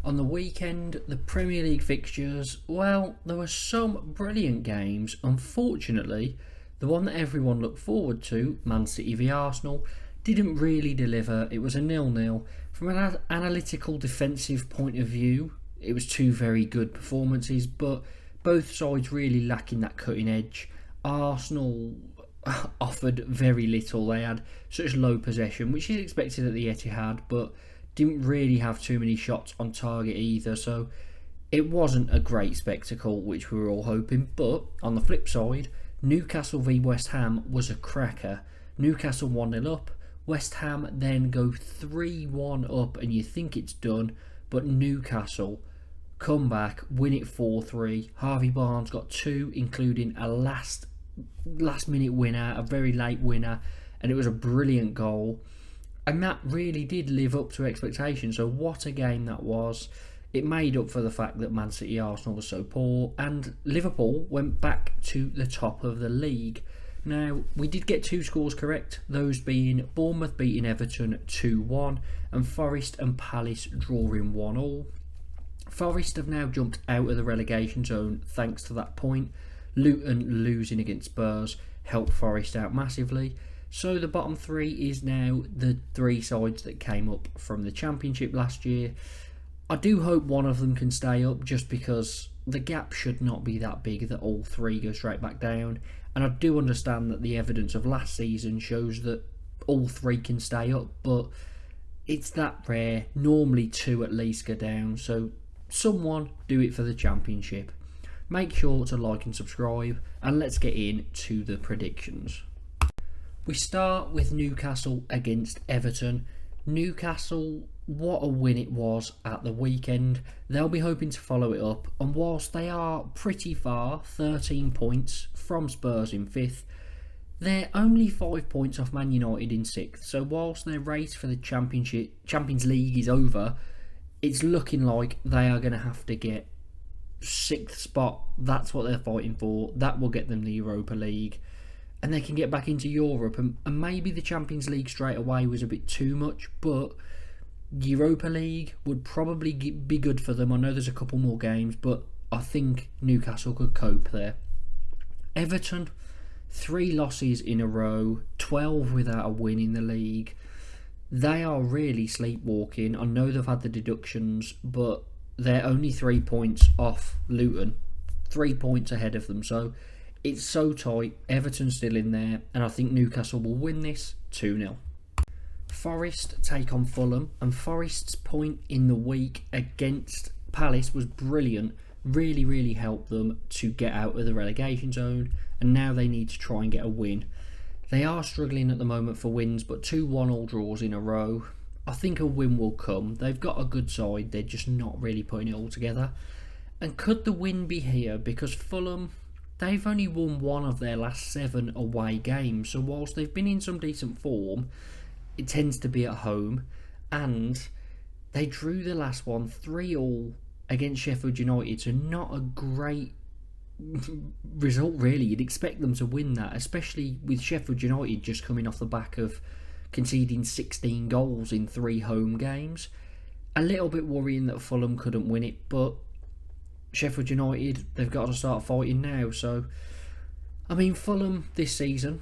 On the weekend, the Premier League fixtures, well, there were some brilliant games. Unfortunately, the one that everyone looked forward to, Man City v Arsenal, didn't really deliver. It was a 0-0. From an analytical defensive point of view, it was two very good performances, but both sides really lacking that cutting edge. Arsenal offered very little. They had such low possession, which is expected at the Etihad, but didn't really have too many shots on target either, so it wasn't a great spectacle, which we were all hoping. But on the flip side, Newcastle v West Ham was a cracker. Newcastle 1-0 up, West Ham then go 3-1 up, and you think it's done, but Newcastle come back, win it 4-3. Harvey Barnes got two, including a last minute winner, a very late winner, and it was a brilliant goal. And that really did live up to expectations. So what a game that was. It made up for the fact that Man City Arsenal was so poor, and Liverpool went back to the top of the league. Now, we did get two scores correct, those being Bournemouth beating Everton 2-1 and Forest and Palace drawing 1-1. Forest have now jumped out of the relegation zone thanks to that point. Luton losing against Spurs helped Forest out massively. So the bottom three is now the three sides that came up from the Championship last year. I do hope one of them can stay up, just because the gap should not be that big that all three go straight back down. And I do understand that the evidence of last season shows that all three can stay up, but it's that rare. Normally two at least go down, so someone do it for the Championship. Make sure to like and subscribe, and let's get into the predictions. We start with Newcastle against Everton. Newcastle, what a win it was at the weekend. They'll be hoping to follow it up, and whilst they are pretty far, 13 points from Spurs in 5th, they're only 5 points off Man United in 6th. So whilst their race for the Champions League is over, it's looking like they are going to have to get 6th spot. That's what they're fighting for. That will get them the Europa League, and they can get back into Europe. And maybe the Champions League straight away was a bit too much, but Europa League would probably be good for them. I know there's a couple more games, but I think Newcastle could cope there. Everton, 3 losses in a row, 12 without a win in the league. They are really sleepwalking. I know they've had the deductions, but they're only 3 points off Luton, 3 points ahead of them. So it's so tight. Everton's still in there, and I think Newcastle will win this 2-0. Forest take on Fulham, and Forest's point in the week against Palace was brilliant. Really helped them to get out of the relegation zone, and now they need to try and get a win. They are struggling at the moment for wins, but 2 1-all draws in a row. I think a win will come. They've got a good side, they're just not really putting it all together. And could the win be here? Because Fulham, they've only won 1 of their last 7 away games, so whilst they've been in some decent form, it tends to be at home, and they drew the last one 3-3 against Sheffield United, so not a great result really. You'd expect them to win that, especially with Sheffield United just coming off the back of conceding 16 goals in 3 home games. A little bit worrying that Fulham couldn't win it, but Sheffield United, they've got to start fighting now. So, I mean, Fulham this season,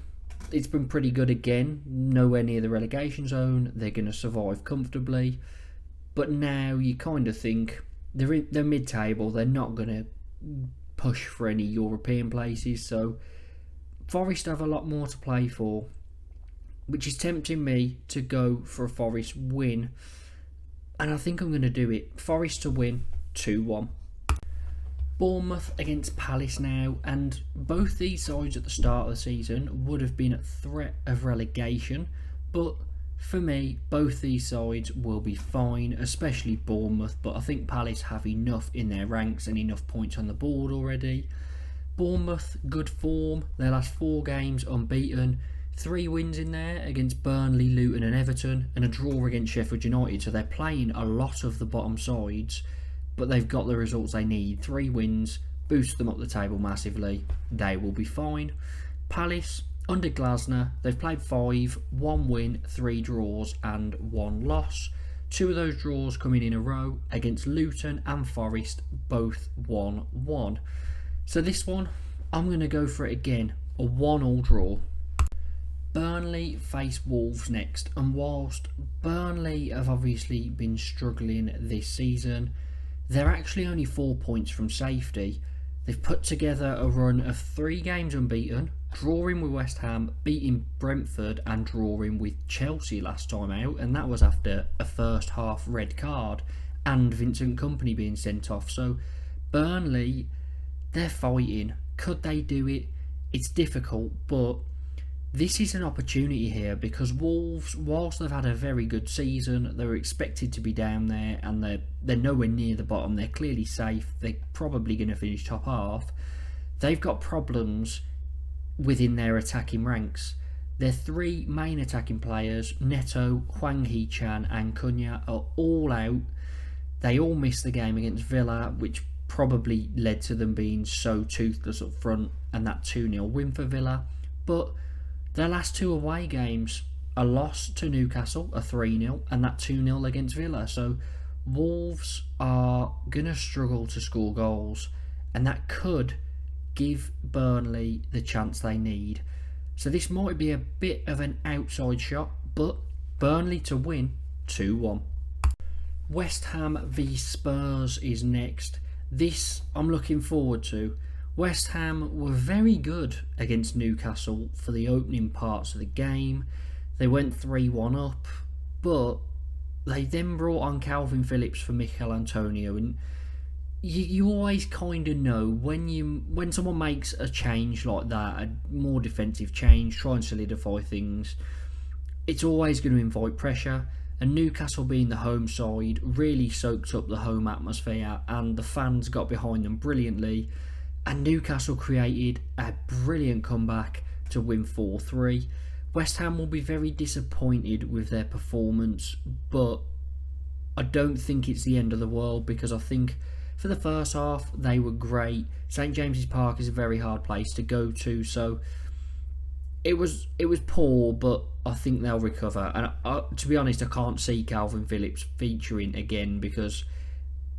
it's been pretty good again. Nowhere near the relegation zone. They're going to survive comfortably. But now you kind of think they're mid-table. They're not going to push for any European places. So Forest have a lot more to play for, which is tempting me to go for a Forest win. And I think I'm going to do it. Forest to win 2-1. Bournemouth against Palace now, and both these sides at the start of the season would have been at threat of relegation, but for me, both these sides will be fine, especially Bournemouth, but I think Palace have enough in their ranks and enough points on the board already. Bournemouth, good form, their last 4 games unbeaten, 3 wins in there against Burnley, Luton and Everton, and a draw against Sheffield United, so they're playing a lot of the bottom sides, but they've got the results they need. 3 wins, boost them up the table massively. They will be fine. Palace, under Glasner, they've played 5, 1 win, 3 draws and 1 loss. Two of those draws coming in a row against Luton and Forest, both 1-1. So this one, I'm going to go for it again, a 1-1 draw. Burnley face Wolves next, and whilst Burnley have obviously been struggling this season, they're actually only 4 points from safety. They've put together a run of 3 games unbeaten, drawing with West Ham, beating Brentford and drawing with Chelsea last time out, and that was after a first half red card and Vincent Kompany being sent off. So Burnley, they're fighting. Could they do it? It's difficult, but this is an opportunity here because Wolves, whilst they've had a very good season, they're expected to be down there and they're nowhere near the bottom. They're clearly safe. They're probably going to finish top half. They've got problems within their attacking ranks. Their 3 main attacking players, Neto, Hwang Hee-chan and Cunha, are all out. They all missed the game against Villa, which probably led to them being so toothless up front and that 2-0 win for Villa. But their last 2 away games, a loss to Newcastle, a 3-0, and that 2-0 against Villa. So Wolves are going to struggle to score goals, and that could give Burnley the chance they need. So this might be a bit of an outside shot, but Burnley to win 2-1. West Ham v Spurs is next. This I'm looking forward to. West Ham were very good against Newcastle for the opening parts of the game. They went 3-1 up, but they then brought on Calvin Phillips for Mikel Antonio, and you always kind of know when someone makes a change like that, a more defensive change, try and solidify things, it's always going to invite pressure. And Newcastle, being the home side, really soaked up the home atmosphere and the fans got behind them brilliantly. And Newcastle created a brilliant comeback to win 4-3. West Ham will be very disappointed with their performance, but I don't think it's the end of the world because I think for the first half they were great. St James's Park is a very hard place to go to, so it was poor, but I think they'll recover. And to be honest, I can't see Calvin Phillips featuring again because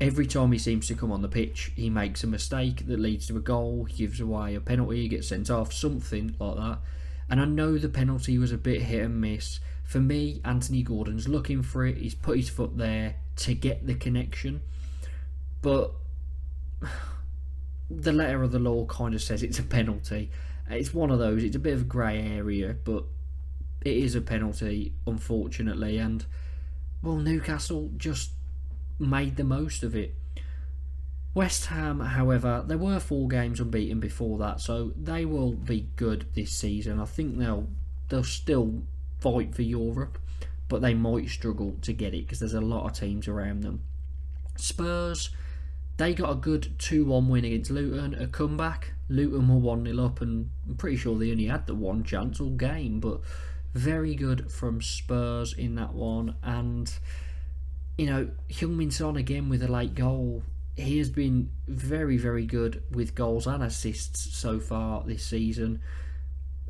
every time he seems to come on the pitch, he makes a mistake that leads to a goal, he gives away a penalty, gets sent off, something like that. And I know the penalty was a bit hit and miss. For me, Anthony Gordon's looking for it. He's put his foot there to get the connection. But the letter of the law kind of says it's a penalty. It's one of those. It's a bit of a grey area, but it is a penalty, unfortunately. And, well, Newcastle just made the most of it. West Ham, however, there were 4 games unbeaten before that, so they will be good this season. I think they'll still fight for Europe, but they might struggle to get it because there's a lot of teams around them. Spurs, they got a good 2-1 win against Luton, a comeback. Luton were 1-0 up, and I'm pretty sure they only had the one chance all game, but very good from Spurs in that one. And you know, Heung-min Son again with a late goal. He has been very, very good with goals and assists so far this season.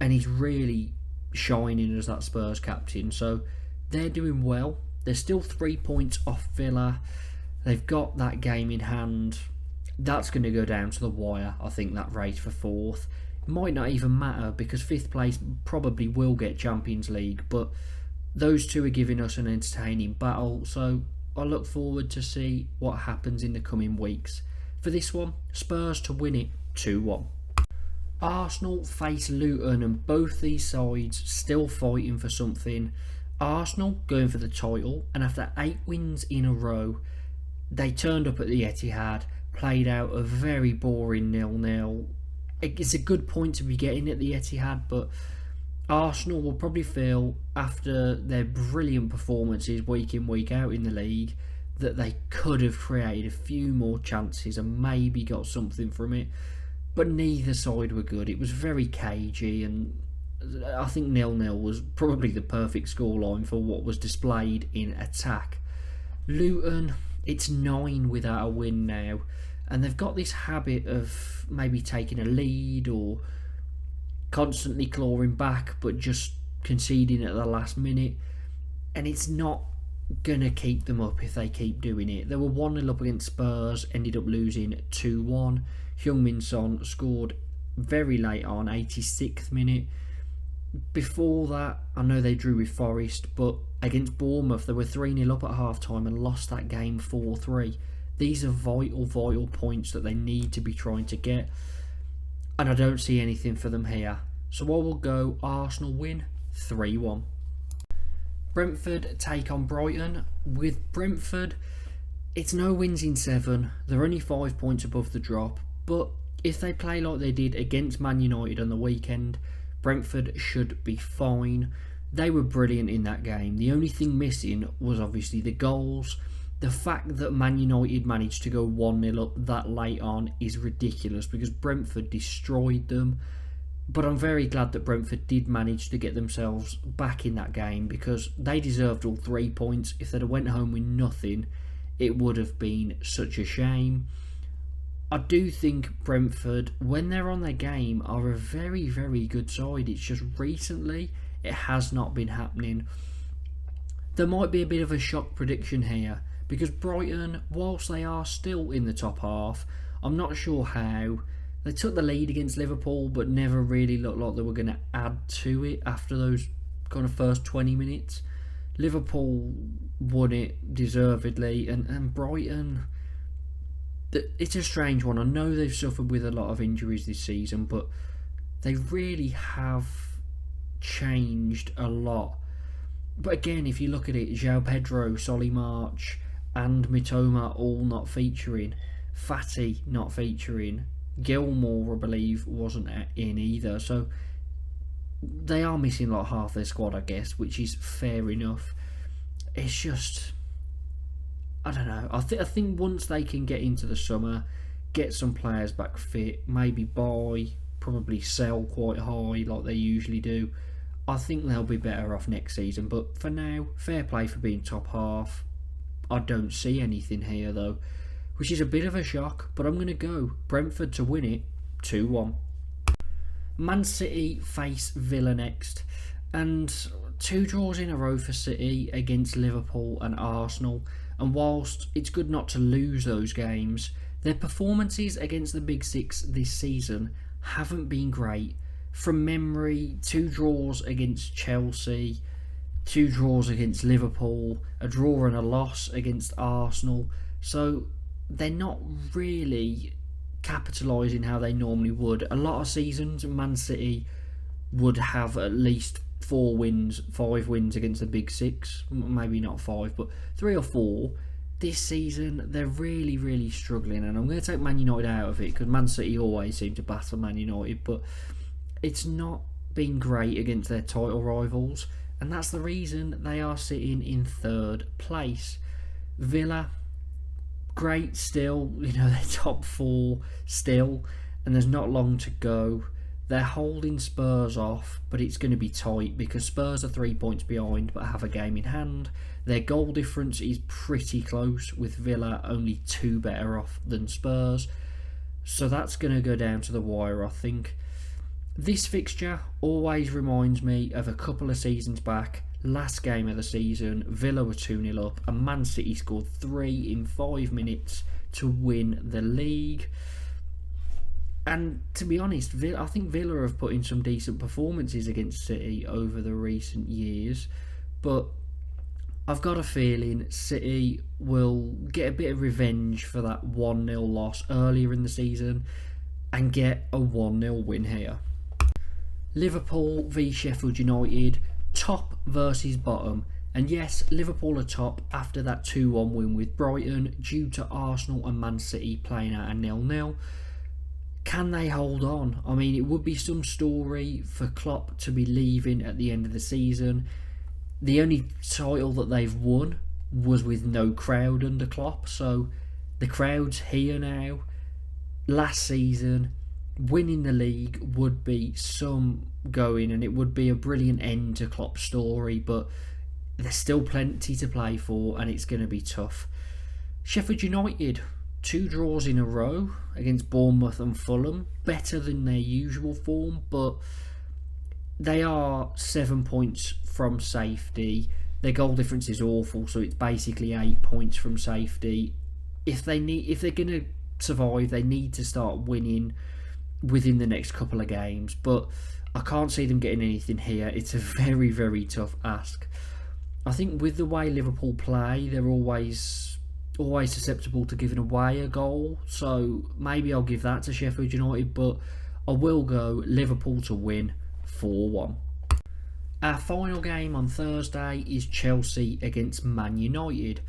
And he's really shining as that Spurs captain. So they're doing well. They're still 3 points off Villa. They've got that game in hand. That's going to go down to the wire, I think, that race for 4th. It might not even matter because 5th place probably will get Champions League. But those two are giving us an entertaining battle. So I look forward to see what happens in the coming weeks. For this one, Spurs to win it 2-1. Arsenal face Luton, and both these sides still fighting for something. Arsenal going for the title, and after 8 wins in a row, they turned up at the Etihad, played out a very boring 0-0. It's a good point to be getting at the Etihad, but Arsenal will probably feel, after their brilliant performances week in, week out in the league, that they could have created a few more chances and maybe got something from it. But neither side were good. It was very cagey, and I think 0-0 was probably the perfect scoreline for what was displayed in attack. Luton, it's 9 without a win now, and they've got this habit of maybe taking a lead or constantly clawing back but just conceding at the last minute, and it's not going to keep them up if they keep doing it. They were 1-0 up against Spurs, ended up losing 2-1. Heung-min Son scored very late on, 86th minute. Before that, I know they drew with Forest, but against Bournemouth, they were 3-0 up at half-time and lost that game 4-3. These are vital points that they need to be trying to get, and I don't see anything for them here. So I will go Arsenal win 3-1. Brentford take on Brighton. With Brentford, it's no wins in 7. They're only 5 points above the drop, but if they play like they did against Man United on the weekend, Brentford should be fine. They were brilliant in that game. The only thing missing was obviously the goals. The fact that Man United managed to go 1-0 up that late on is ridiculous because Brentford destroyed them. But I'm very glad that Brentford did manage to get themselves back in that game because they deserved all 3 points. If they'd have went home with nothing, it would have been such a shame. I do think Brentford, when they're on their game, are a very, very good side. It's just recently it has not been happening. There might be a bit of a shock prediction here because Brighton, whilst they are still in the top half, I'm not sure how. They took the lead against Liverpool but never really looked like they were going to add to it after those kind of first 20 minutes. Liverpool won it deservedly, and Brighton, it's a strange one. I know they've suffered with a lot of injuries this season, but they really have changed a lot. But again, if you look at it, João Pedro, Solly March and Mitoma all not featuring. Fati not featuring. Gilmore, I believe, wasn't in either. So they are missing like half their squad, I guess, which is fair enough. It's just, I don't know. I think once they can get into the summer, get some players back fit, maybe buy, probably sell quite high like they usually do, I think they'll be better off next season. But for now, fair play for being top half. I don't see anything here though, which is a bit of a shock, but I'm going to go Brentford to win it 2-1. Man City face Villa next, and 2 draws in a row for City against Liverpool and Arsenal. And whilst it's good not to lose those games, their performances against the Big Six this season haven't been great. From memory, 2 draws against Chelsea, 2 draws against Liverpool, a draw and a loss against Arsenal. So they're not really capitalising how they normally would. A lot of seasons, Man City would have at least 4 wins, 5 wins against the Big Six. Maybe not 5, but 3 or 4. This season, they're really struggling. And I'm going to take Man United out of it because Man City always seem to battle Man United. But it's not been great against their title rivals. And that's the reason they are sitting in 3rd place. Villa, great still, they're top 4 still, and there's not long to go. They're holding Spurs off, but it's going to be tight because Spurs are 3 points behind but have a game in hand. Their goal difference is pretty close, with Villa only 2 better off than Spurs. So that's going to go down to the wire, I think. This fixture always reminds me of a couple of seasons back. Last game of the season, Villa were 2-0 up and Man City scored 3 in 5 minutes to win the league. And to be honest, I think Villa have put in some decent performances against City over the recent years. But I've got a feeling City will get a bit of revenge for that 1-0 loss earlier in the season and get a 1-0 win here. Liverpool v Sheffield United, top versus bottom. And yes, Liverpool are top after that 2-1 win with Brighton due to Arsenal and Man City playing out a 0-0. Can they hold on? I mean, it would be some story for Klopp to be leaving at the end of the season. The only title that they've won was with no crowd under Klopp, so the crowd's here now. Last season, winning the league would be some going, and it would be a brilliant end to Klopp's story, but there's still plenty to play for and it's going to be tough. Sheffield United, 2 draws in a row against Bournemouth and Fulham, better than their usual form, but they are 7 points from safety. Their goal difference is awful, so it's basically 8 points from safety. If they're going to survive, they need to start winning within the next couple of games. But I can't see them getting anything here. It's a very, very tough ask. I think with the way Liverpool play, they're always susceptible to giving away a goal. So maybe I'll give that to Sheffield United, but I will go Liverpool to win 4-1. Our final game on Thursday is Chelsea against Man United.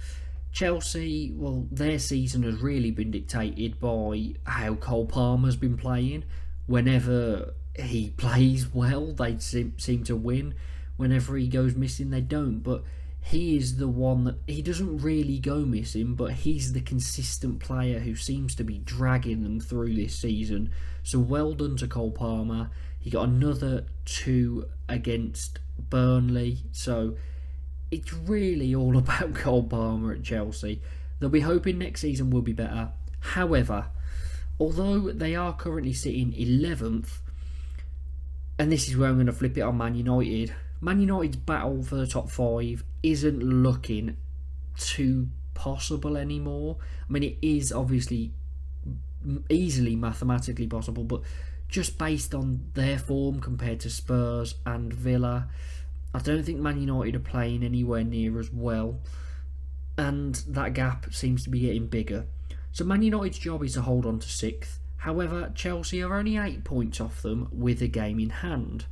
Chelsea, well, their season has really been dictated by how Cole Palmer's been playing. Whenever he plays well, they seem to win. Whenever he goes missing, they don't. But he is the one that, he doesn't really go missing, but he's the consistent player who seems to be dragging them through this season. So well done to Cole Palmer. He got another 2 against Burnley. So it's really all about Cole Palmer at Chelsea. They'll be hoping next season will be better. However, although they are currently sitting 11th, and this is where I'm going to flip it on Man United, Man United's battle for the top 5 isn't looking too possible anymore. I mean, it is obviously easily mathematically possible, but just based on their form compared to Spurs and Villa, I don't think Man United are playing anywhere near as well, and that gap seems to be getting bigger. So Man United's job is to hold on to 6th. However, Chelsea are only 8 points off them with a game in hand.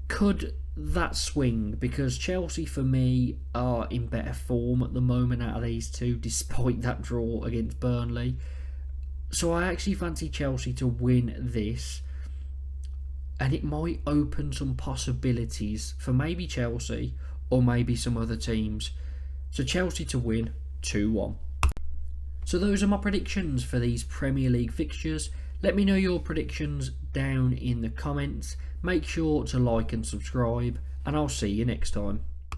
Could that swing? Because Chelsea, for me, are in better form at the moment out of these two, despite that draw against Burnley. So I actually fancy Chelsea to win this, and it might open some possibilities for maybe Chelsea or maybe some other teams. So Chelsea to win 2-1. So those are my predictions for these Premier League fixtures. Let me know your predictions down in the comments. Make sure to like and subscribe, and I'll see you next time.